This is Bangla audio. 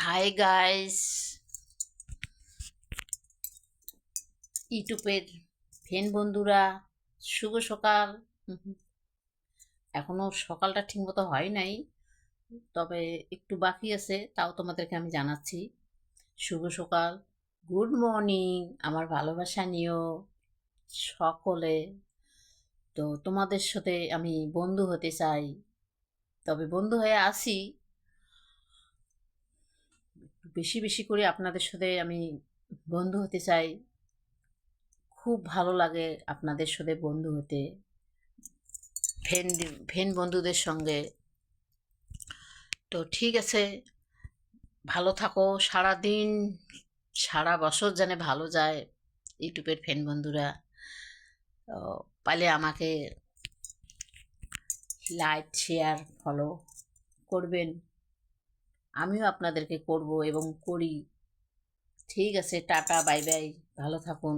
হাই গাইস, ইউটিউবের ফ্রেন্ড বন্ধুরা, শুভ সকাল। এখনো সকালটা ঠিকমতো হয় নাই, তবে একটু বাকি আছে, তাও তোমাদেরকে আমি জানাচ্ছি শুভ সকাল, গুড মর্নিং। আমার ভালোবাসা নিও সকলে। তো তোমাদের সাথে আমি বন্ধু হতে চাই, তবে বন্ধু হয়ে আসি, বেশি বেশি করে আপনাদের সাথে আমি বন্ধু হতে চাই। খুব ভালো লাগে আপনাদের সাথে বন্ধু হতে, ফ্রেন্ড ফ্রেন্ড বন্ধুদের সঙ্গে। তো ঠিক আছে, ভালো থাকো সারা দিন, সারা বছর যেন ভালো যায়। ইউটিউবের ফ্রেন্ড বন্ধুরা, তো পারলে আমাকে লাইক শেয়ার ফলো করবেন। আমিও আপনাদেরকে করব এবং করি। ঠিক আছে, টাটা, বাই বাই, ভালো থাকুন।